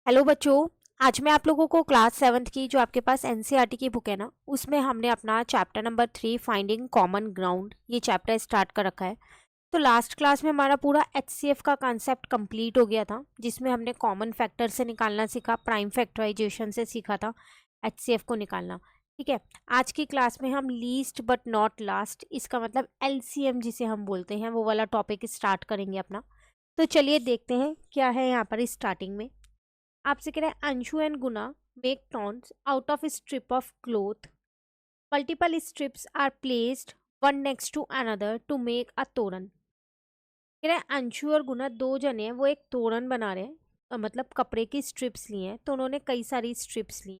Hello बच्चों। आज मैं आप लोगों को क्लास 7th की जो आपके पास एनसीईआरटी की बुक है ना, उसमें हमने अपना chapter number 3 finding common ground ये चैप्टर स्टार्ट कर रखा है। तो लास्ट क्लास में हमारा पूरा एचसीएफ का कॉन्सेप्ट कंप्लीट हो गया था, जिसमें हमने कॉमन फैक्टर से निकालना सीखा, प्राइम फैक्टराइजेशन से सीखा था एचसीएफ को निकालना। ठीक है, आज की क्लास में हम लीस्ट बट नॉट लास्ट, इसका मतलब एलसीएम जिसे हम बोलते हैं, वो वाला टॉपिक स्टार्ट करेंगे अपना। तो चलिए देखते हैं क्या है यहाँ पर स्टार्टिंग में। आपसे कह रहा है Anshu and Guna make torans out of strip of cloth. Multiple strips are placed one next to another to make a toran. कह रहा है अंशु और गुना दो जने हैं, वो एक तोरण बना रहे हैं। मतलब कपड़े की स्ट्रिप्स ली हैं, तो उन्होंने कई सारी स्ट्रिप्स ली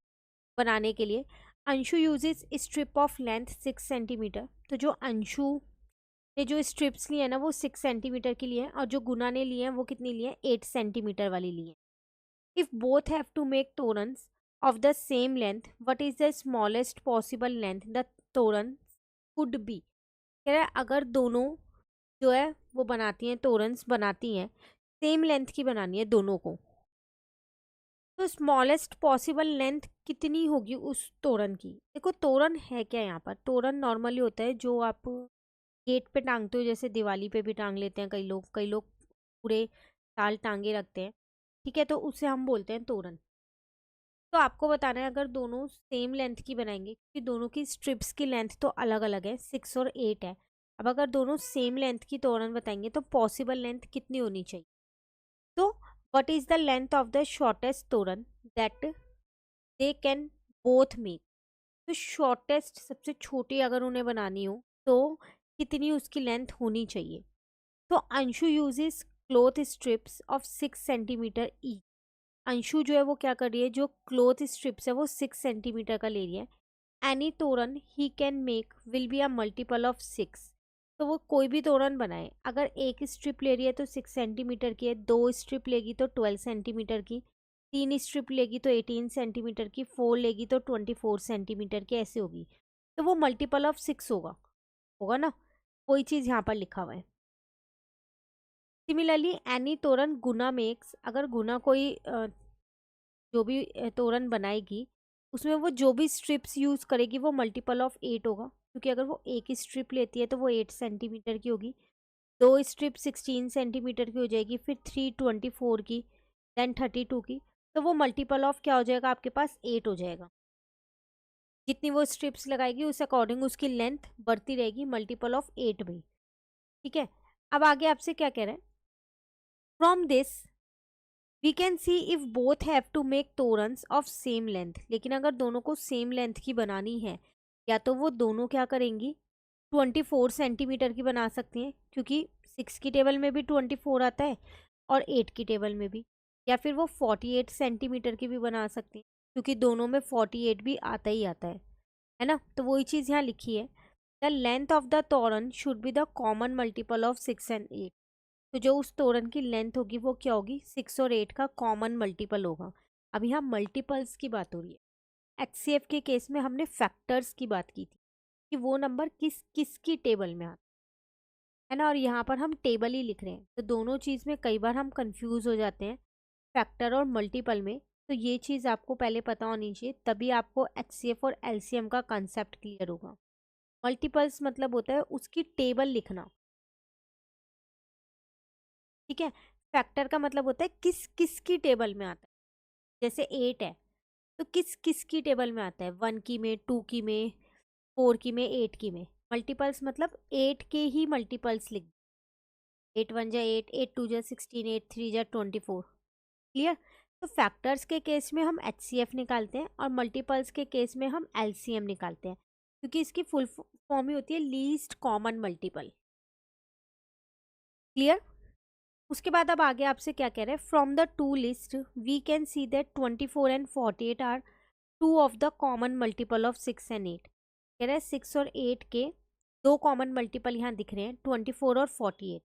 बनाने के लिए। Anshu uses strip of length 6 centimetre. तो जो अंशु ने जो स्ट्रिप्स ली है ना, वो 6 सेंटीमीटर की ली है, और जो गुना ने ली है वो कितनी ली है, 8 सेंटीमीटर वाली ली है। If both have to make torans of the same length, what is the smallest possible length the torans could be? कह रहा है अगर दोनों जो है वो बनाती हैं, तोरन्स बनाती हैं, सेम लेंथ की बनानी है दोनों को, तो स्मॉलेस्ट पॉसिबल लेंथ कितनी होगी उस तोरण की। देखो तोरण है क्या, यहाँ पर तोरण नॉर्मली होता है जो आप गेट पे टांगते हो, जैसे दिवाली पे भी टांग लेते हैं कई लोग पूरे साल टांगे रखते हैं। ठीक है, तो उसे हम बोलते हैं तोरण। तो आपको बताना है अगर दोनों सेम लेंथ की बनाएंगे, क्योंकि दोनों की स्ट्रिप्स की लेंथ तो अलग अलग है, 6 और 8 है। अब अगर दोनों सेम लेंथ की तोरण बताएंगे तो पॉसिबल लेंथ कितनी होनी चाहिए। तो what is the length of the shortest toran that they can both make. तो शॉर्टेस्ट सबसे छोटी अगर उन्हें बनानी हो तो कितनी उसकी लेंथ होनी चाहिए। तो Anshu uses cloth strips of 6 centimetre each. Anshu जो है वो क्या कर रही है, जो क्लोथ स्ट्रिप्स है वो 6 सेंटीमीटर का ले रही है। एनी तोरण he can make will be a multiple of 6। तो वो कोई भी तोरण बनाए, अगर एक स्ट्रिप ले रही है तो 6 सेंटीमीटर की है, दो स्ट्रिप लेगी तो 12 सेंटीमीटर की, तीन स्ट्रिप लेगी तो 18 सेंटीमीटर की, फोर लेगी तो 24 सेंटीमीटर की, ऐसे होगी। तो वो मल्टीपल ऑफ 6 होगा, होगा ना। कोई चीज़ यहाँ पर लिखा हुआ है। सिमिलरली एनी तोरण गुना मेक्स, अगर गुना कोई जो भी तोरण बनाएगी, उसमें वो जो भी स्ट्रिप्स यूज़ करेगी वो मल्टीपल ऑफ 8 होगा, क्योंकि अगर वो एक ही स्ट्रिप लेती है तो वो 8 सेंटीमीटर की होगी, दो स्ट्रिप 16 सेंटीमीटर की हो जाएगी, फिर 3 24 की, देन 32 की। तो वो मल्टीपल ऑफ क्या हो जाएगा, आपके पास 8 हो जाएगा। जितनी वो स्ट्रिप्स लगाएगी उस अकॉर्डिंग उसकी लेंथ बढ़ती रहेगी, मल्टीपल ऑफ 8 में। ठीक है, अब आगे आपसे क्या कह रहा है, from this we can see if both have to make torans of same length. लेकिन अगर दोनों को सेम लेंथ की बनानी है, या तो वो दोनों क्या करेंगी, 24 सेंटीमीटर की बना सकती हैं, क्योंकि 6 की टेबल में भी 24 आता है और 8 की टेबल में भी। या फिर वो 48 सेंटीमीटर की भी बना सकती हैं, क्योंकि दोनों में 48 भी आता ही आता है ना। तो वही चीज़ यहाँ लिखी है, द लेंथ ऑफ द तोरन should be the common multiple of 6 and 8। तो जो उस तोरण की लेंथ होगी वो क्या होगी, 6 और 8 का कॉमन मल्टीपल होगा। अब यहाँ मल्टीपल्स की बात हो रही है, एचसीएफ के केस में हमने फैक्टर्स की बात की थी कि वो नंबर किस किस की टेबल में आता है ना, और यहाँ पर हम टेबल ही लिख रहे हैं, तो दोनों चीज़ में कई बार हम कंफ्यूज हो जाते हैं, फैक्टर और मल्टीपल में। तो ये चीज़ आपको पहले पता होनी चाहिए, तभी आपको एचसीएफ और एलसीएम का कंसेप्ट क्लियर होगा। मल्टीपल्स मतलब होता है उसकी टेबल लिखना। ठीक है, फैक्टर का मतलब होता है किस किस की टेबल में आता है। जैसे 8 है तो किस किस की टेबल में आता है, 1 की में, 2 की में, 4 की में, 8 की में। मल्टीपल्स मतलब 8 के ही मल्टीपल्स लिख, 8 1 जा 8, 8 2 जा 16, 8 3 जा 24। क्लियर। तो फैक्टर्स के केस में हम एचसीएफ निकालते हैं और मल्टीपल्स के केस में हम एलसीएम निकालते हैं, क्योंकि इसकी फुल फॉर्म ही होती है लीस्ट कॉमन मल्टीपल। क्लियर। उसके बाद अब आगे आपसे क्या कह रहे हैं, from the two list we can see that 24 and 48 are two of the common multiple of 6 and 8। कह रहे हैं 6 और 8 के दो कॉमन मल्टीपल यहाँ दिख रहे हैं, 24 और 48।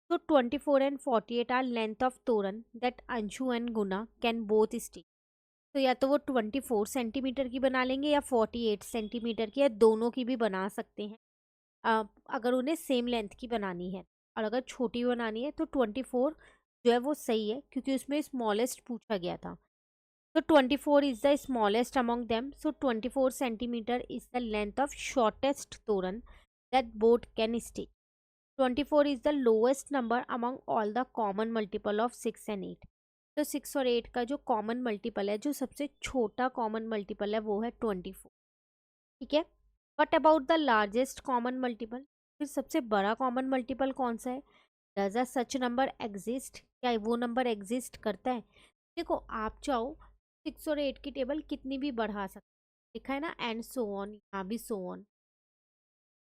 तो 24 and 48 आर लेंथ ऑफ तोरण that Anshu and Guna can both stick. तो या तो वो 24 सेंटीमीटर की बना लेंगे या 48 सेंटीमीटर की, या दोनों की भी बना सकते हैं, अगर उन्हें सेम लेंथ की बनानी है। और अगर छोटी बनानी है तो 24 जो है वो सही है, क्योंकि उसमें स्मॉलेस्ट पूछा गया था। So 24 is the smallest among them. So 24 centimeter is the length of shortest toran that boat can stay. 24 is the lowest number among all the common multiple of 6 and 8. तो 6 और 8 का जो कॉमन मल्टीपल है, जो सबसे छोटा common multiple है, वो है 24. ठीक है. What about the largest common multiple? फिर सबसे बड़ा कॉमन मल्टीपल कौन सा है? Does a such number exist? क्या वो नंबर एग्जिस्ट करता है? देखो, आप चाहो 6 और 8 की टेबल कितनी भी बढ़ा सकते, लिखा है ना एंड सो ऑन, यहाँ भी सो ऑन,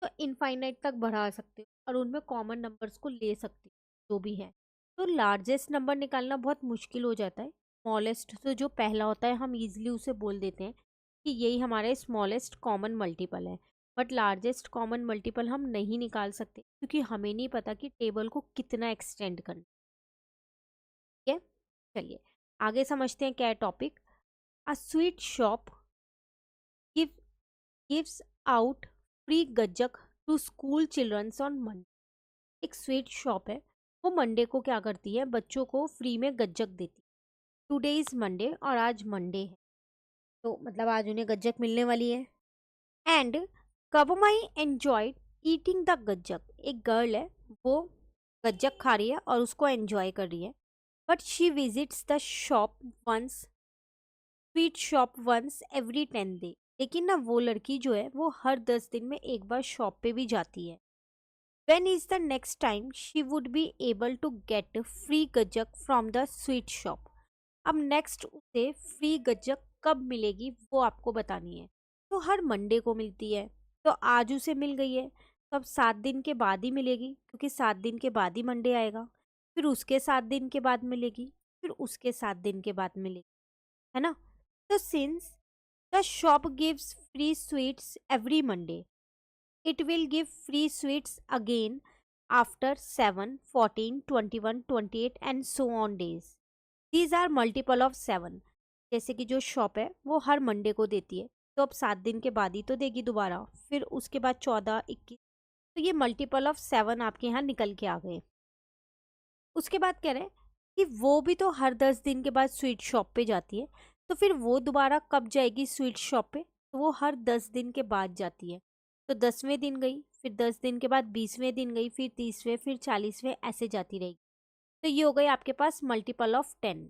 तो इनफाइनाइट तक बढ़ा सकते हो और उनमें कॉमन नंबर्स को ले सकते हो जो भी है. तो लार्जेस्ट नंबर निकालना बहुत मुश्किल हो जाता है. स्मॉलेस्ट तो जो पहला होता है हम इजीली उसे बोल देते हैं कि यही हमारा स्मॉलेस्ट कॉमन मल्टीपल है. बट लार्जेस्ट कॉमन मल्टीपल हम नहीं निकाल सकते क्योंकि हमें नहीं पता कि टेबल को कितना एक्सटेंड करना. ठीक है, चलिए आगे समझते हैं क्या है topic. A sweet shop gives out free gajak to school childrens on Monday. एक स्वीट शॉप है, वो मंडे को क्या करती है, बच्चों को फ्री में गज्जक देती है. टुडे इज मंडे और आज मंडे है, तो मतलब आज उन्हें गज्जक मिलने वाली है. एंड कबमाई एंजॉयड ईटिंग द गज्जक. एक गर्ल है, वो गज्जक खा रही है और उसको एंजॉय कर रही है. But she visits the shop once sweet shop once every 10 day. लेकिन ना वो लड़की जो है वो हर 10 दिन में एक बार शॉप पे भी जाती है. When is the next time she would be able to get free गज्जक from the sweet shop? अब नेक्स्ट उसे फ्री गज्जक कब मिलेगी वो आपको बतानी है. तो हर मंडे को मिलती है, तो आज उसे मिल गई है, तो अब 7 दिन के बाद ही मिलेगी क्योंकि 7 दिन के बाद ही मंडे आएगा. फिर उसके 7 दिन के बाद मिलेगी, फिर उसके 7 दिन के बाद मिलेगी, है ना. तो since the shop gives free sweets every Monday, it will give free sweets again after 7, 14, 21, 28 and so on days. These are multiple of 7. जैसे कि जो शॉप है वो हर मंडे को देती है, तो अब 7 दिन के बाद ही तो देगी दोबारा, फिर उसके बाद 14, 21, तो ये मल्टीपल ऑफ 7 आपके यहाँ निकल के आ गए. उसके बाद कह रहे हैं कि वो भी तो हर 10 दिन के बाद स्वीट शॉप पे जाती है, तो फिर वो दोबारा कब जाएगी स्वीट शॉप पे? तो वो हर 10 दिन के बाद जाती है. तो 10वें दिन गई, फिर 10 दिन के बाद 20वें दिन गई, फिर 30वें, फिर 40वें, ऐसे जाती रहेगी. तो ये हो गई आपके पास मल्टीपल ऑफ 10.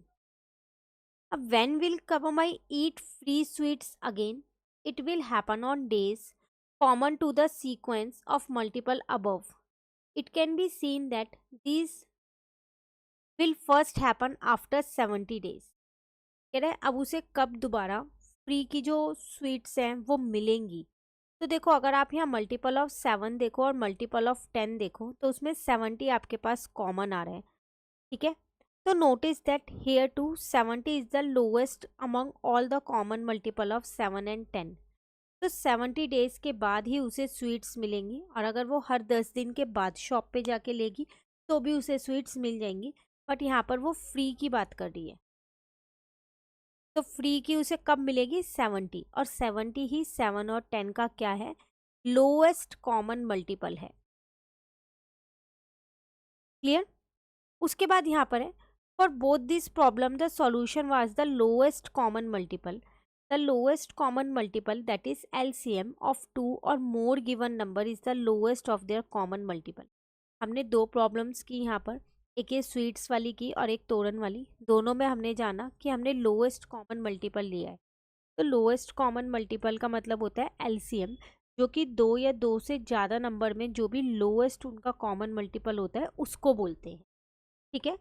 अब व्हेन विल कबमाई eat free sweets again? It will happen on days common to the sequence of multiple above. It can be seen that these will first happen after 70 days. कह रहे हैं अब उसे कब दोबारा free की जो स्वीट्स हैं वो मिलेंगी. तो देखो, अगर आप यहाँ मल्टीपल ऑफ 7 देखो और मल्टीपल ऑफ 10 देखो तो उसमें 70 आपके पास कॉमन आ रहा है. ठीक है, तो notice that here too 70 is the lowest among all the common multiple of 7 and 10. तो 70 डेज के बाद ही उसे स्वीट्स मिलेंगी, और अगर वो हर 10 दिन के बाद शॉप पे जाके लेगी तो भी उसे स्वीट्स मिल जाएंगी. बट यहाँ पर वो फ्री की बात कर रही है, तो फ्री की उसे कब मिलेगी? 70, और 70 ही 7 और 10 का क्या है? लोएस्ट कॉमन मल्टीपल है. क्लियर? उसके बाद यहाँ पर है for both this problem the solution was the lowest common multiple. The lowest common multiple that is LCM of 2 और more given number is the lowest of their common multiple. हमने दो problems की यहाँ पर, एक ये स्वीट्स वाली की और एक तोरन वाली. दोनों में हमने जाना कि हमने लोएस्ट कॉमन मल्टीपल लिया है. तो लोएस्ट कॉमन मल्टीपल का मतलब होता है एलसीएम, जो कि 2 या 2 से ज़्यादा नंबर में जो भी लोएस्ट उनका कॉमन मल्टीपल होता है उसको बोलते हैं. ठीक है.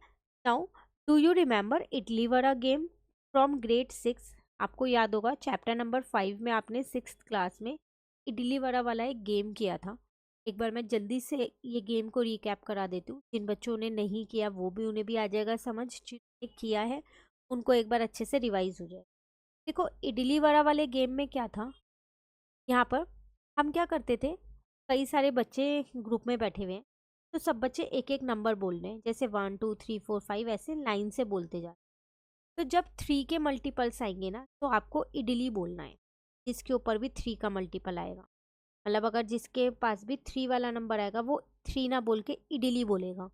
Now do you remember idli vada game from grade 6? आपको याद होगा चैप्टर नंबर 5 में आपने 6th क्लास में इडली वड़ा वाला एक गेम किया था. एक बार मैं जल्दी से ये गेम को रिकैप करा देती हूँ. जिन बच्चों ने नहीं किया वो भी, उन्हें भी आ जाएगा समझ. जिन्होंने किया है उनको एक बार अच्छे से रिवाइज हो जाए. देखो, इडली वड़ा वाले गेम में क्या था, यहाँ पर हम क्या करते थे, कई सारे बच्चे ग्रुप में बैठे हुए हैं, तो सब बच्चे एक एक नंबर बोल रहे हैं, जैसे 1 2 3 4 5 ऐसे लाइन से बोलते जा. तो जब 3 के मल्टीपल्स आएंगे ना तो आपको इडली बोलना है, जिसके ऊपर भी 3 का मल्टीपल आएगा. मतलब अगर जिसके पास भी 3 वाला नंबर आएगा वो 3 ना बोल के इडली बोलेगा.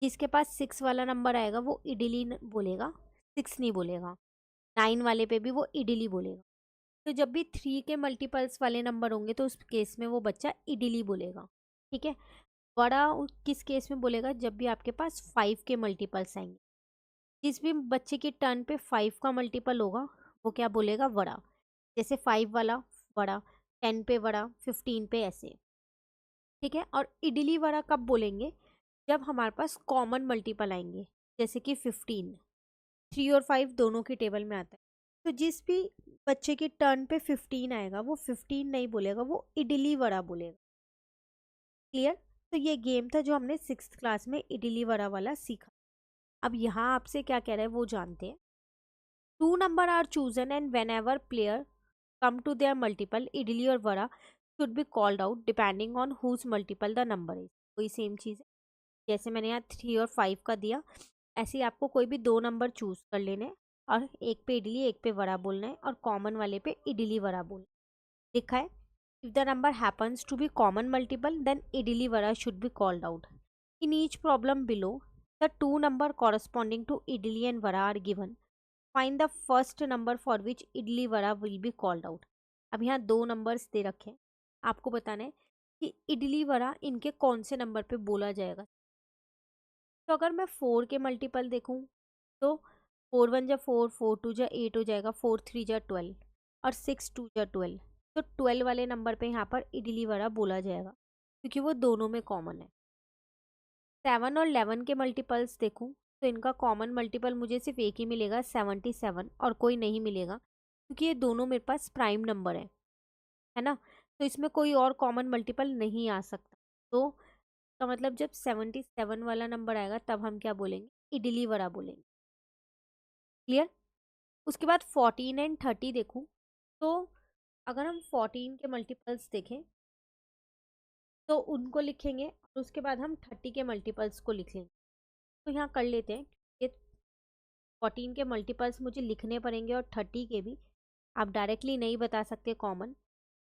जिसके पास 6 वाला नंबर आएगा वो इडली बोलेगा, 6 नहीं बोलेगा. 9 वाले पे भी वो इडली बोलेगा। तो जब भी 3 के मल्टीपल्स वाले नंबर होंगे तो उस केस में वो बच्चा इडली बोलेगा। ठीक है। वड़ा किस केस में बोलेगा? जब भी आपके पास 5 के मल्टीपल्स आएंगे। जिस भी बच्चे की टर्न पे 5 का मल्टीपल होगा वो क्या बोलेगा? वड़ा। जैसे 5 वाला वड़ा, 10 पे वड़ा, 15 पे ऐसे। ठीक है। और इडली वड़ा कब बोलेंगे? जब हमारे पास कॉमन मल्टीपल आएंगे, जैसे कि 15। 3 और 5 दोनों की टेबल में आता है। तो जिस भी बच्चे की टर्न पे 15 आएगा वो 15 नहीं बोलेगा, वो इडली वड़ा बोलेगा। क्लियर? तो ये गेम था जो हमने 6th क्लास में इडली वड़ा वाला सीखा। अब यहाँ आपसे क्या कह रहा है वो जानते हैं। 2 number are chosen and whenever player come to their multiple, idli और vada should be called out depending on whose multiple the number is. वही सेम चीज़ है जैसे मैंने यहाँ 3 और 5 का दिया, ऐसे ही आपको कोई भी 2 नंबर चूज कर लेने हैं और एक पे इडली एक पे वड़ा बोलना है और कॉमन वाले पे इडली वड़ा बोलना है। लिखा है if the number happens to be common multiple then idli vada should be called out. In each problem below, the two number corresponding to idli and vada are given. Find the first number for which idli vada will be called out. अब यहाँ 2 numbers they रखे हैं, आपको बताना है कि इडली वड़ा इनके कौन से नंबर पे बोला जाएगा। तो अगर मैं 4 के मल्टीपल देखूँ तो 4 1 जा 4, 4 2 जा 8 हो जाएगा, 4 3 जा 12 और 6 2 जा 12। तो 12 वाले नंबर पे यहाँ पर इडली वड़ा बोला जाएगा क्योंकि वो दोनों में कॉमन है। 7 और 11 के मल्टीपल्स देखूँ तो इनका कॉमन मल्टीपल मुझे सिर्फ एक ही मिलेगा 77 और कोई नहीं मिलेगा क्योंकि ये दोनों मेरे पास प्राइम नंबर है ना। तो इसमें कोई और कॉमन मल्टीपल नहीं आ सकता। तो का मतलब जब 77 वाला नंबर आएगा तब हम क्या बोलेंगे? इडली वड़ा बोलेंगे। क्लियर? उसके बाद 14 एंड 30 देखूँ तो अगर हम 14 के मल्टीपल्स देखें तो उनको लिखेंगे और उसके बाद हम 30 के मल्टीपल्स को लिख लेंगे। तो यहाँ कर लेते हैं। ये 14 के मल्टीपल्स मुझे लिखने पड़ेंगे और 30 के भी आप डायरेक्टली नहीं बता सकते कॉमन।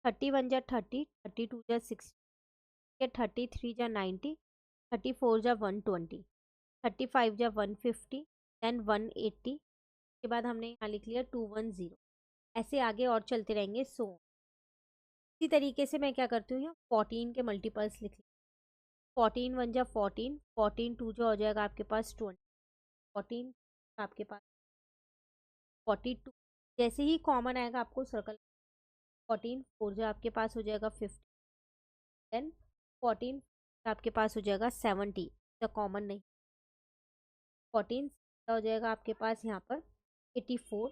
31 जा 30, 32 जा 60, 33 जा 90, 34 जा 120, 35 जा 150, देन 180 के बाद हमने यहाँ लिख लिया 210। ऐसे आगे और चलते रहेंगे। इसी तरीके से मैं क्या करती हूँ यहाँ 14 के मल्टीपल्स लिख ली। 14 1 जा 14, 14 2 जा हो जाएगा आपके पास 20, 14 आपके पास 42। जैसे ही कॉमन आएगा आपको सर्कल 14 4 जा आपके पास हो जाएगा 50, देन 14 आपके पास हो जाएगा 70, द कॉमन नहीं। 14 हो जाएगा आपके पास यहाँ पर 84,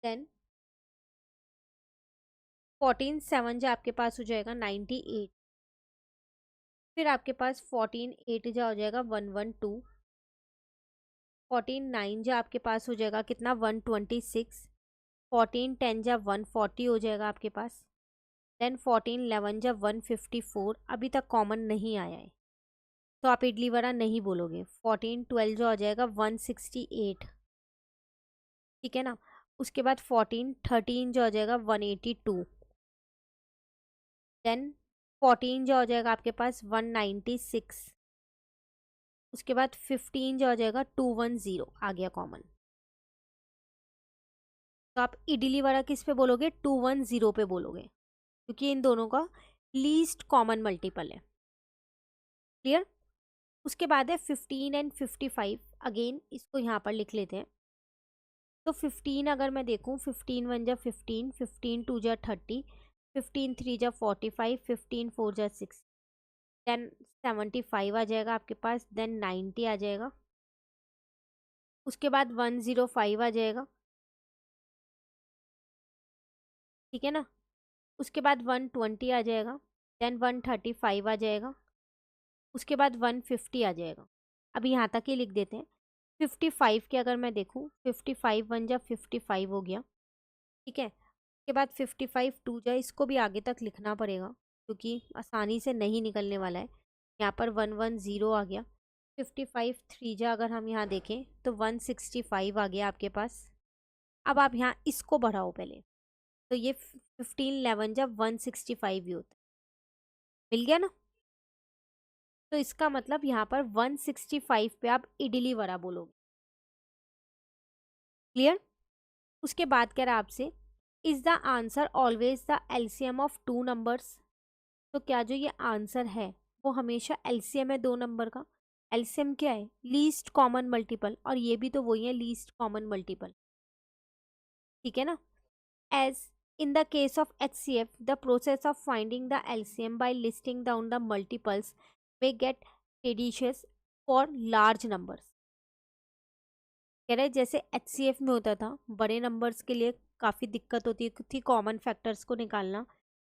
देन 14 7 जा आपके पास हो जाएगा 98, फिर आपके पास 14 8 जा हो जाएगा 112, 14 9 जा आपके पास हो जाएगा कितना 126, 14 10 जा 140 हो जाएगा आपके पास, देन 14 11 जा 154। अभी तक कॉमन नहीं आया है तो आप इडली वड़ा नहीं बोलोगे। 14 12 जो हो जाएगा 168। ठीक है ना। उसके बाद 14 13 जो हो जाएगा 182, देन 14 जो हो जाएगा आपके पास 196। उसके बाद 15 जो हो जाएगा 210 आ गया कॉमन। तो आप इडली वड़ा किस पे बोलोगे? 210 पे बोलोगे क्योंकि इन दोनों का लीस्ट कॉमन मल्टीपल है। क्लियर? उसके बाद है 15 एंड 55। अगेन इसको यहाँ पर लिख लेते हैं। तो 15 अगर मैं देखूँ 15 1 जा 15, 15 2 जा 30, 15 3 जा 45, 15 4 जा 6, देन 75 आ जाएगा आपके पास, देन 90 आ जाएगा। उसके बाद 105 आ जाएगा। ठीक है ना। उसके बाद 120 आ जाएगा, देन 135 आ जाएगा। उसके बाद 150 आ जाएगा। अभी यहाँ तक ही लिख देते हैं। 55 के अगर मैं देखूँ 55 1 जा 55 हो गया। ठीक है। उसके बाद 55 2 जा, इसको भी आगे तक लिखना पड़ेगा क्योंकि आसानी से नहीं निकलने वाला है। यहाँ पर 110 आ गया। 55 3 जा अगर हम यहाँ देखें तो 165 आ गया आपके पास। अब आप यहाँ इसको बढ़ाओ पहले, तो ये 15 11 जब 165 ही होता है। मिल गया ना। तो इसका मतलब यहाँ पर 165 पे आप इडली वड़ा बोलोगे। क्लियर। उसके बाद कह रहा है आपसे, is the answer always the LCM of two numbers. तो क्या जो ये आंसर है वो हमेशा एलसीएम है दो नंबर का। एलसीएम क्या है? लीस्ट कॉमन मल्टीपल, और ये भी तो वही है, लीस्ट कॉमन मल्टीपल। ठीक है ना। As in the case of HCF, the process of finding the LCM by listing down the multiples may get tedious for large numbers। कह रहे जैसे HCF में होता था, बड़े नंबर्स के लिए काफ़ी दिक्कत होती थी कॉमन फैक्टर्स को निकालना,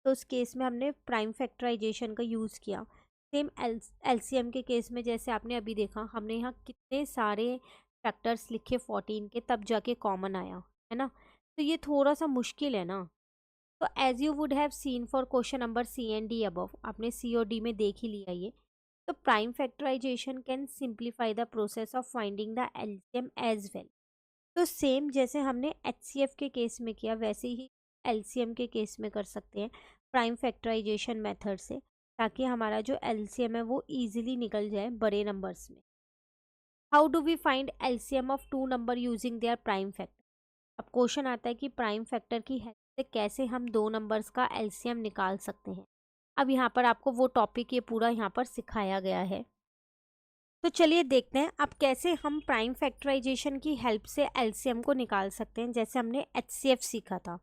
तो उस केस में हमने प्राइम फैक्टराइजेशन का यूज़ किया। सेम LCM के केस में जैसे आपने अभी देखा, हमने यहाँ कितने सारे फैक्टर्स लिखे 14 के, तब जाके कॉमन आया, है ना। तो ये थोड़ा सा मुश्किल है ना। तो as you would have seen for question number C and D above, आपने सी और डी में देख ही लिया ये। तो prime factorization can simplify the process of finding the LCM as well. तो सेम जैसे हमने एचसीएफ के केस में किया, वैसे ही एलसीएम के केस में कर सकते हैं प्राइम फैक्टराइजेशन मेथड से, ताकि हमारा जो एलसीएम है वो इजीली निकल जाए बड़े नंबर्स में। How do we find LCM of two number using their prime factor. अब क्वेश्चन आता है कि प्राइम फैक्टर की हेल्प से कैसे हम दो नंबर्स का एलसीएम निकाल सकते हैं। अब यहाँ पर आपको वो टॉपिक ये पूरा यहाँ पर सिखाया गया है। तो चलिए देखते हैं अब कैसे हम प्राइम फैक्टराइजेशन की हेल्प से एलसीएम को निकाल सकते हैं, जैसे हमने एचसीएफ सीखा था।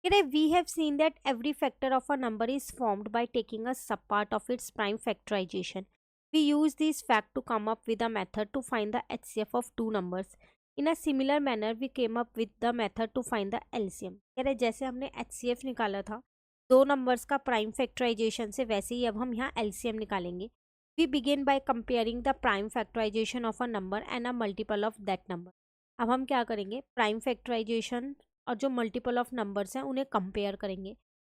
We have seen that every factor of a number is formed by taking a sub part of its prime factorisation. We use this fact to come up with a method to find the HCF of two numbers. In a similar manner we came up with the method to find the LCM. कह रहे जैसे हमने HCF निकाला था दो numbers का prime factorisation से, वैसे ही अब हम यहाँ एलसीएम निकालेंगे। We begin by comparing the prime factorization of a number and a multiple of that number. अब हम क्या करेंगे, प्राइम फैक्टराइजेशन और जो मल्टीपल ऑफ नंबर्स हैं उन्हें कंपेयर करेंगे।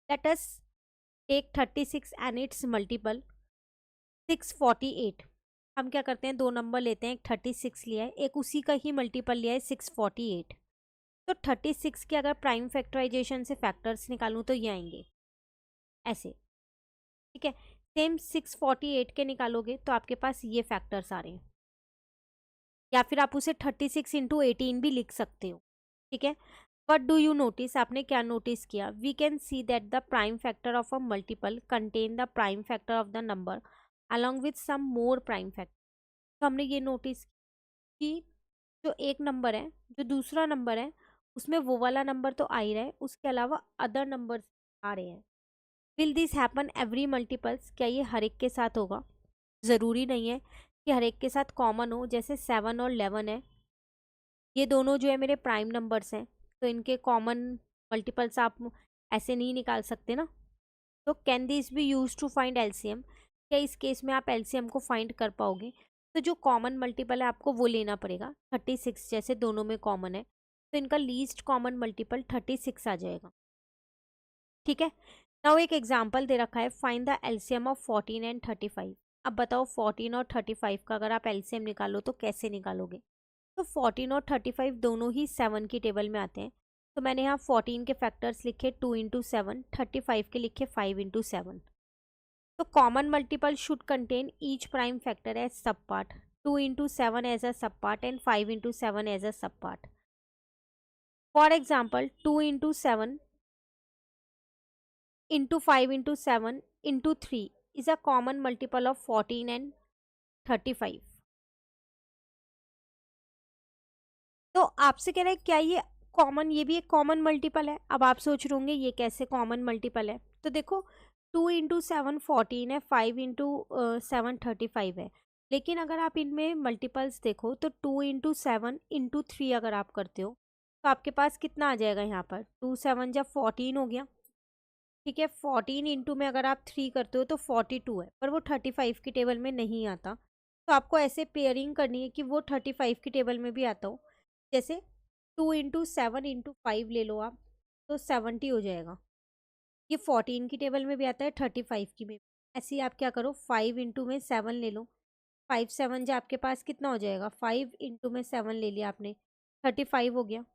Let us take 36 and its multiple 648। हम क्या करते हैं, दो नंबर लेते हैं, एक 36 लिया है, एक उसी का ही मल्टीपल लिया है 648। तो 36 के अगर प्राइम फैक्टराइजेशन से फैक्टर्स निकालूं तो ये आएंगे ऐसे। ठीक है, सेम 648 के निकालोगे तो आपके पास ये फैक्टर्स आ रहे हैं, या फिर आप उसे 36 इंटू 18 भी लिख सकते हो। ठीक है, वट डू यू नोटिस, आपने क्या नोटिस किया, we can see that the prime factor of a multiple contain the prime factor of the number along with some more prime factor. तो हमने ये नोटिस कि जो एक नंबर है, जो दूसरा नंबर है, उसमें वो वाला नंबर तो आ ही रहा है, उसके अलावा अदर नंबर आ रहे हैं। Will this happen every multiples, क्या ये हर एक के साथ होगा? ज़रूरी नहीं है कि हर एक के साथ कॉमन हो। जैसे 7 और 11 है, ये दोनों जो है मेरे प्राइम नंबर्स हैं, तो इनके कॉमन मल्टीपल्स आप ऐसे नहीं निकाल सकते ना। तो can this be use to find LCM, क्या इस केस में आप एलसीएम को फाइंड कर पाओगे? तो जो कॉमन मल्टीपल है आपको वो लेना पड़ेगा। 36 जैसे दोनों में कॉमन है, तो इनका लीस्ट कॉमन मल्टीपल 36 आ जाएगा। ठीक है, नाउ एक एग्जाम्पल दे रखा है, find the LCM of 14 and 35। अब बताओ 14 और 35 का अगर आप एलसीएम निकालो तो कैसे निकालोगे? तो 14 और 35 दोनों ही 7 की टेबल में आते हैं। तो मैंने यहाँ 14 के फैक्टर्स लिखे 2 इंटू 7, 35 के लिखे 5 इंटू 7। तो common multiple should contain each prime factor as sub part, 2 into 7 as a sub part and 5 into 7 as a sub part. For example 2 into 7 into 5 into 7 into 3 is a common multiple of 14 and 35। तो आपसे कह रहा है क्या ये common, ये भी एक कॉमन मल्टीपल है। अब आप सोच रहे होंगे ये कैसे कॉमन मल्टीपल है। तो देखो 2 इंटू 7 14 है, 5 इंटू 7 35 है। लेकिन अगर आप इनमें मल्टीपल्स देखो तो 2 इंटू 7 इंटू 3 अगर आप करते हो तो आपके पास कितना आ जाएगा, यहाँ पर 2 7 जब 14 हो गया। ठीक है, 14 इंटू में अगर आप 3 करते हो तो 42 है, पर वो 35 की टेबल में नहीं आता। तो आपको ऐसे पेयरिंग करनी है कि वो 35 की टेबल में भी आता हो। जैसे 2 इंटू 7 इंटू 5 ले लो आप, तो 70 हो जाएगा। ये 14 की टेबल में भी आता है, 35 की में। ऐसे ही आप क्या करो, 5 इंटू में 7 ले लो, 5 7 जो आपके पास कितना हो जाएगा, 5 इंटू में 7 ले लिया आपने, 35 हो गया।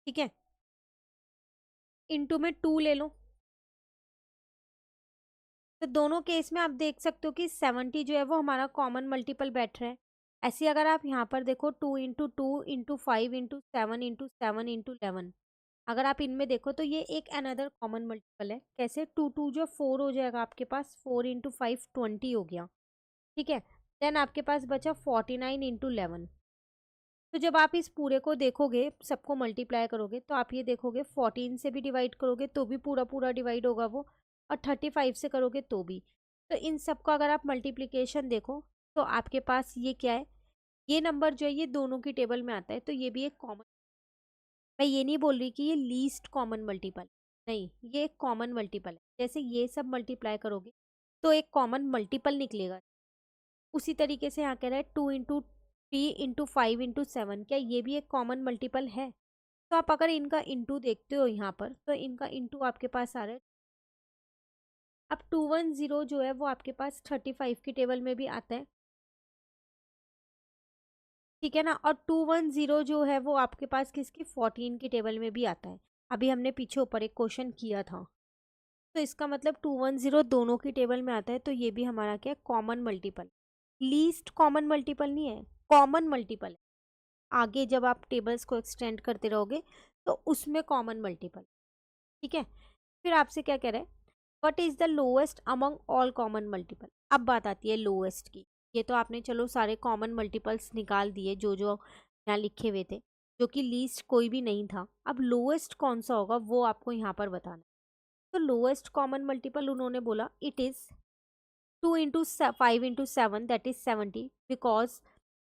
ठीक है, इंटू में 2 ले लो। तो दोनों केस में आप देख सकते हो कि 70 जो है वो हमारा कॉमन मल्टीपल बैठ रहा है। ऐसे अगर आप यहाँ पर देखो 2 × 2 × 5 × 7 × 7 × 11, अगर आप इनमें देखो तो ये एक अनदर कॉमन मल्टीपल है। कैसे? 2 जो 4 हो जाएगा आपके पास, 4 × 5 20 हो गया। ठीक है, देन आपके पास बचा 49 × 11। तो जब आप इस पूरे को देखोगे, सबको मल्टीप्लाई करोगे, तो आप ये देखोगे 14 से भी डिवाइड करोगे तो भी पूरा पूरा डिवाइड होगा वो, और 35 से करोगे तो भी। तो इन सबका अगर आप मल्टीप्लिकेशन देखो तो आपके पास ये क्या है, ये नंबर जो है ये दोनों की टेबल में आता है, तो ये भी एक कॉमन। मैं ये नहीं बोल रही कि ये लीस्ट कॉमन मल्टीपल, नहीं, ये एक कॉमन मल्टीपल है। जैसे ये सब मल्टीप्लाई करोगे तो एक कॉमन मल्टीपल निकलेगा। उसी तरीके से यहाँ कह रहा है 2 × 3 × 5 × 7, क्या ये भी एक कॉमन मल्टीपल है? तो आप अगर इनका इंटू देखते हो यहाँ पर, तो इनका इंटू आपके पास आ रहा है। अब 210 जो है वो आपके पास 35 की टेबल में भी आता है, ठीक है ना। और 210 जो है वो आपके पास किसकी, 14 की टेबल में भी आता है। अभी हमने पीछे ऊपर एक क्वेश्चन किया था, तो इसका मतलब 210 दोनों की टेबल में आता है, तो ये भी हमारा क्या है, common multiple. Least common multiple नहीं है, कॉमन मल्टीपल है। आगे जब आप टेबल्स को एक्सटेंड करते रहोगे तो उसमें कॉमन मल्टीपल, ठीक है। फिर आपसे क्या कह रहा है, what is the lowest among all common multiple. अब बात आती है लोएस्ट की। ये तो आपने चलो सारे कॉमन मल्टीपल्स निकाल दिए जो जो यहाँ लिखे हुए थे, जो कि लीस्ट कोई भी नहीं था। अब लोएस्ट कौन सा होगा वो आपको यहाँ पर बताना है। तो लोएस्ट कॉमन मल्टीपल उन्होंने बोला it is 2 × 5 × 7 that is 70 because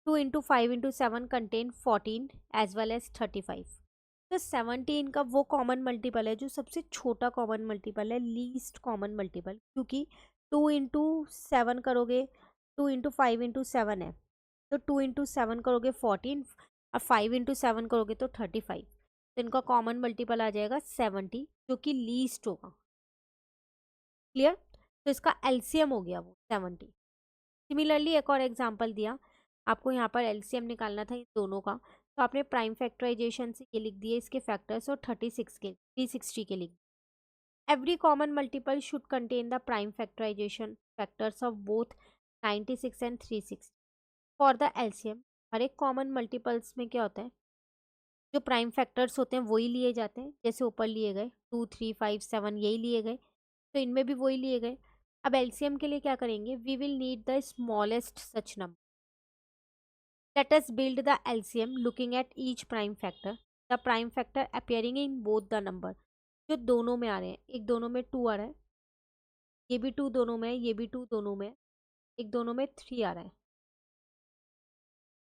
2 × 5 × 7 contain 14 as well as 35। तो 17 का वो कॉमन मल्टीपल है जो सबसे छोटा कॉमन मल्टीपल है, लीस्ट कॉमन मल्टीपल, क्योंकि 2 × 7 करोगे, 2 × 5 × 7 है, तो 2 × 7 करोगे 14, और 5 × 7 करोगे तो 35। तो इनका कॉमन मल्टीपल आ जाएगा 70, जो कि लीस्ट होगा। क्लियर? तो इसका एलसीएम हो गया वो 70। सिमिलरली एक और एग्जांपल दिया आपको, यहाँ पर एलसीएम निकालना था इन दोनों का, तो आपने प्राइम फैक्टराइजेशन से ये लिख दिए इसके फैक्टर्स, और 360 के लिख। Every common multiple should contain the prime factorisation factors of both 96 and 360 for the LCM. हर एक कॉमन मल्टीपल्स में क्या होता है, जो प्राइम फैक्टर्स होते हैं वही लिए जाते हैं, जैसे ऊपर लिए गए 2 3 5 7 यही लिए गए, तो इनमें भी वही लिए गए। अब एलसीएम के लिए क्या करेंगे, we will need the smallest such number. Let us build the LCM looking at each prime factor, the prime factor appearing in both the number. जो दोनों में आ रहे हैं, एक दोनों में 2 आ रहा है, ये भी 2 दोनों में है, ये भी 2 दोनों में है, एक दोनों में 3 आ रहा है,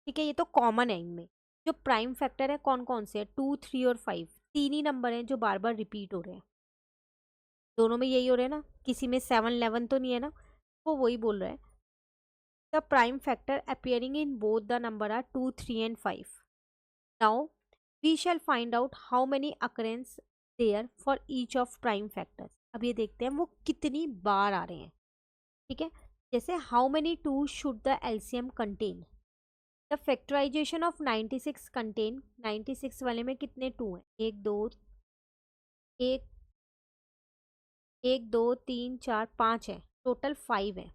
ठीक है। ये तो कॉमन है इनमें। जो प्राइम फैक्टर है कौन कौन से है, 2 3 और 5, तीन ही नंबर हैं जो बार बार रिपीट हो रहे हैं। दोनों में यही हो रहा है ना, किसी में 7 11 तो नहीं है ना, वो वही बोल रहा है। The prime factor appearing in both the number are 2 3 and 5। Now we shall find out how many occurrence there for each of prime factors. अब ये देखते हैं वो कितनी बार आ रहे हैं, ठीक है। जैसे how many 2 should the LCM contain. The factorization of 96 contain, 96 वाले में कितने 2 हैं, एक एक दो तीन चार 5 है, टोटल 5 है।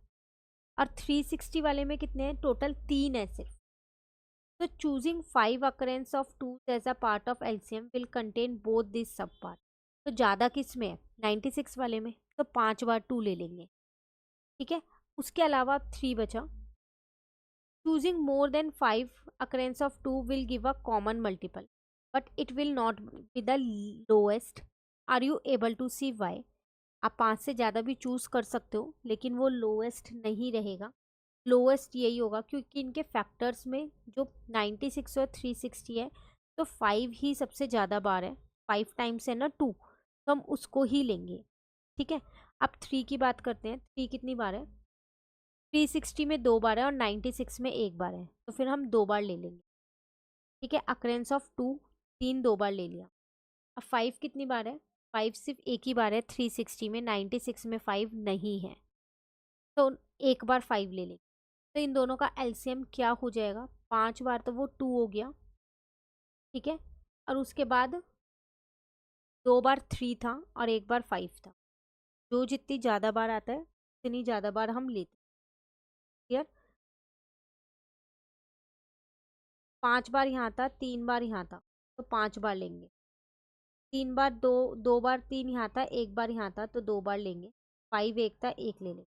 और 360 वाले में कितने हैं, टोटल 3 है सिर्फ। तो choosing 5 occurrence of 2 as a part of LCM will contain both these सब पार्ट। तो ज़्यादा किस में है, 96 वाले में, तो 5 बार 2 ले लेंगे, ठीक है। उसके अलावा अब 3 बचा। Choosing more than 5 occurrence of 2 will give a common multiple but it will not be the lowest। Are you able to see why? आप 5 से ज़्यादा भी चूज़ कर सकते हो, लेकिन वो लोएस्ट नहीं रहेगा। लोएस्ट यही होगा क्योंकि इनके फैक्टर्स में जो 96 और 360 है, तो 5 ही सबसे ज़्यादा बार है, 5 टाइम्स है ना 2, तो हम उसको ही लेंगे, ठीक है। अब 3 की बात करते हैं, 3 कितनी बार है, 360 में 2 बार है और 96 में 1 बार है, तो फिर हम 2 बार ले लेंगे, ठीक है। अकरेंस ऑफ 2, 3 2 बार ले लिया। अब 5 कितनी बार है, 5 सिर्फ एक ही बार है 360 में, 96 में 5 नहीं है, तो एक बार 5 ले लेंगे। तो इन दोनों का एलसीएम क्या हो जाएगा, 5 बार तो वो 2 हो गया, ठीक है। और उसके बाद 2 बार 3 था और एक बार 5 था। जो जितनी ज़्यादा बार आता है उतनी ज़्यादा बार हम लेते हैं। क्लियर? 5 बार यहाँ था, 3 बार यहाँ था, तो 5 बार लेंगे। 3 बार, दो बार 3 यहाँ था, 1 बार यहाँ था, तो 2 बार लेंगे। 5 एक था, 1 ले लेंगे।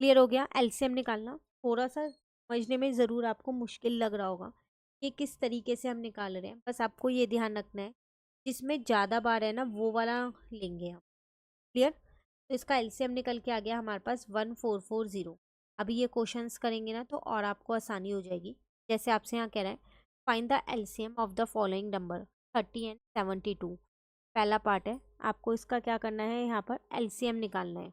क्लियर हो गया। एलसीएम निकालना थोड़ा सा समझने में ज़रूर आपको मुश्किल लग रहा होगा कि किस तरीके से हम निकाल रहे हैं, बस आपको ये ध्यान रखना है जिसमें ज़्यादा बार है ना वो वाला लेंगे हम। क्लियर। तो इसका एलसीएम निकल के आ गया हमारे पास 1440। अभी ये क्वेश्चंस करेंगे ना तो और आपको आसानी हो जाएगी। जैसे आपसे यहाँ कह रहा है find the LCM of the following number 30 and 72। पहला पार्ट है, आपको इसका क्या करना है, यहाँ पर एलसीएम निकालना है।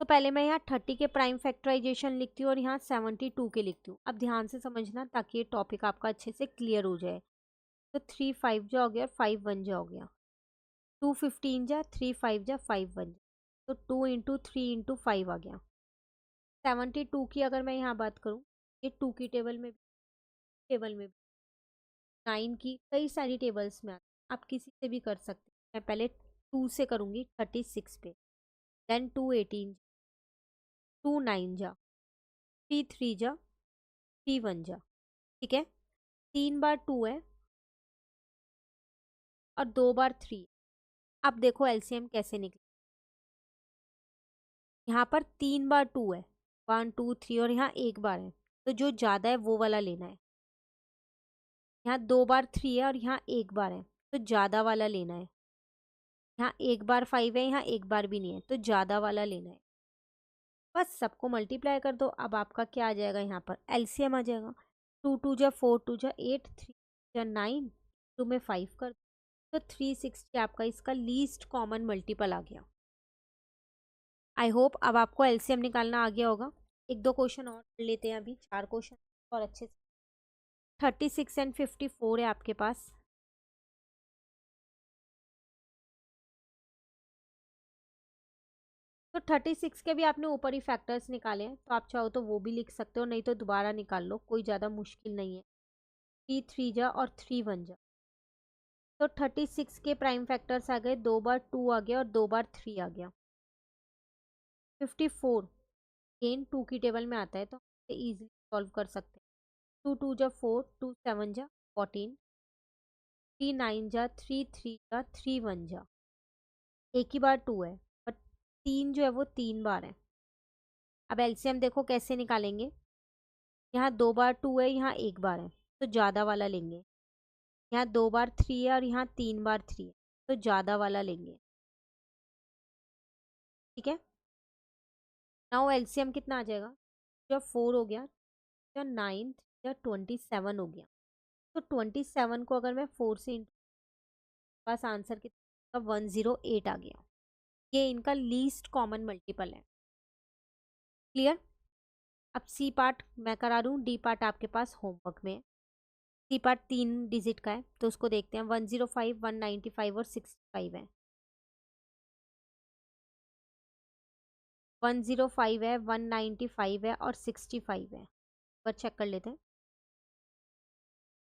तो पहले मैं यहाँ 30 के प्राइम फैक्टराइजेशन लिखती हूँ और यहाँ 72 के लिखती हूँ। अब ध्यान से समझना ताकि ये टॉपिक आपका अच्छे से क्लियर हो जाए। तो 3 5 जा हो गया और 5 1 जा हो गया। 2 15 जा, 3 5 जा, 5 1 जा, तो 2 इंटू 3 इंटू 5 आ गया। 72 की अगर मैं यहाँ बात करूँ, ये 2 की टेबल में 9 की कई सारी टेबल्स में आती है, आप किसी से भी कर सकते हैं। मैं पहले 2 से करूँगी 36 पे, देन 2 18, 2 9 जा, 3 3 जा, 3 1 जा। ठीक है। 3 बार 2 है और 2 बार 3। अब देखो एलसीएम कैसे निकले। यहाँ पर 3 बार 2 है, 1 2 3, और यहाँ 1 बार है, तो जो ज़्यादा है वो वाला लेना है। यहाँ 2 बार 3 है और यहाँ 1 बार है, तो ज़्यादा वाला लेना है। यहाँ 1 बार 5 है, यहाँ 1 बार भी नहीं है, तो ज़्यादा वाला लेना है। बस सबको मल्टीप्लाई कर दो। अब आपका क्या आ जाएगा, यहाँ पर एलसीएम आ जाएगा। 2 2 जा 4, 2 जा 8, 3 जा 9, 2 में 5 कर, तो 360 आपका इसका लीस्ट कॉमन मल्टीपल आ गया। आई होप अब आपको एलसीएम निकालना आ गया होगा। एक दो क्वेश्चन और कर लेते हैं, अभी 4 क्वेश्चन और अच्छे से। 36 एंड 54 है आपके पास। तो 36 के भी आपने ऊपर ही फैक्टर्स निकाले हैं, तो आप चाहो तो वो भी लिख सकते हो, नहीं तो दोबारा निकाल लो, कोई ज़्यादा मुश्किल नहीं है। 3 3 जा और 3 1 जा, तो 36 के प्राइम फैक्टर्स आ गए, 2 बार 2 आ गया और 2 बार 3 आ गया। 54 अगेन 2 की टेबल में आता है, तो इजीली सॉल्व कर सकते हैं। 2 2 जा 4, 2 7 जा 14, 3 9 जा, 3 3 जा, 3 1 जा। एक ही बार 2 है, बट 3 जो है वो 3 बार है। अब एलसीएम देखो कैसे निकालेंगे। यहाँ 2 बार 2 है, यहाँ 1 बार है, तो ज़्यादा वाला लेंगे। यहाँ 2 बार 3 है और यहाँ 3 बार 3 है, तो ज़्यादा वाला लेंगे। ठीक है। नाउ एलसीएम कितना आ जाएगा, जब 4 हो गया, जब 9 या 27 हो गया, तो 27 को अगर मैं 4 से पास आंसर कितना, 108 आ गया। ये इनका लीस्ट कॉमन मल्टीपल है। क्लियर। अब सी पार्ट मैं करा दूँ, डी पार्ट आपके पास होमवर्क में है। सी पार्ट 3 डिजिट का है, तो उसको देखते हैं। 105, 195 और 65 है। 105 है, 195 है और 65 है। पर चेक कर लेते हैं।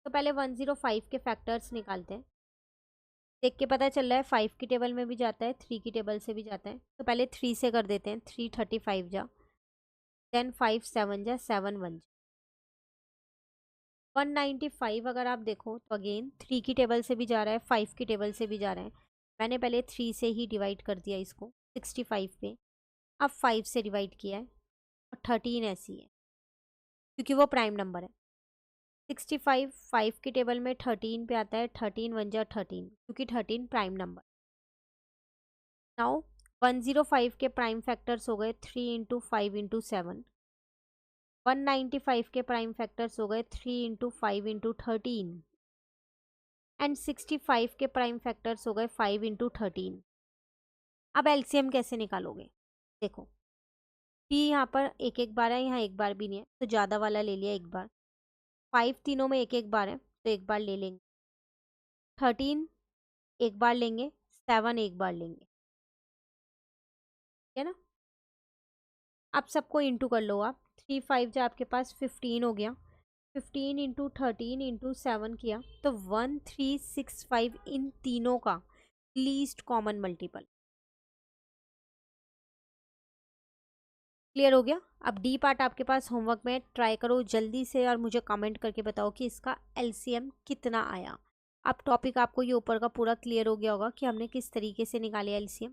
तो पहले 105 के फैक्टर्स निकालते हैं। देख के पता चल रहा है 5 की टेबल में भी जाता है, 3 की टेबल से भी जाता है, तो पहले 3 से कर देते हैं। 3 35 जा, देन 5 7 जा, 7 1 जा। 195 अगर आप देखो तो अगेन 3 की टेबल से भी जा रहा है, 5 की टेबल से भी जा रहा है। मैंने पहले 3 से ही डिवाइड कर दिया इसको 65 पे, अब 5 से डिवाइड किया है, और 13 ऐसी है क्योंकि वो प्राइम नंबर है। 65 5 की टेबल में 13 पे आता है, 13 1 जा 13, क्योंकि 13 प्राइम नंबर। नाउ 105 के प्राइम फैक्टर्स हो गए 3 इंटू 5 इंटू 7। 195 के प्राइम फैक्टर्स हो गए 3 इंटू 5 इंटू 13। एंड 65 के प्राइम फैक्टर्स हो गए 5 इंटू 13। अब एलसीएम कैसे निकालोगे, देखो पी यहाँ पर एक एक बार है, यहाँ एक बार भी नहीं है, तो ज़्यादा वाला ले लिया एक बार। 5 तीनों में एक एक बार है, तो एक बार ले लेंगे। 13 एक बार लेंगे, 7 एक बार लेंगे, है ना। आप सबको इंटू कर लो आप। 3 5 जो आपके पास 15 हो गया, 15 इंटू 13 इंटू 7 किया, तो 1365 इन तीनों का लीस्ट कॉमन मल्टीपल। क्लियर हो गया। अब डी पार्ट आपके पास होमवर्क में ट्राई करो जल्दी से और मुझे कमेंट करके बताओ कि इसका एलसीएम कितना आया। अब टॉपिक आपको ये ऊपर का पूरा क्लियर हो गया होगा कि हमने किस तरीके से निकाले एलसीएम।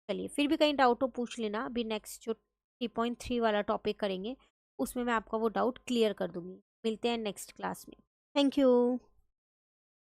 चलिए फिर भी कहीं डाउट हो पूछ लेना, अभी नेक्स्ट जो 3.3 वाला टॉपिक करेंगे उसमें मैं आपका वो डाउट क्लियर कर दूंगी। मिलते हैं नेक्स्ट क्लास में। Thank you.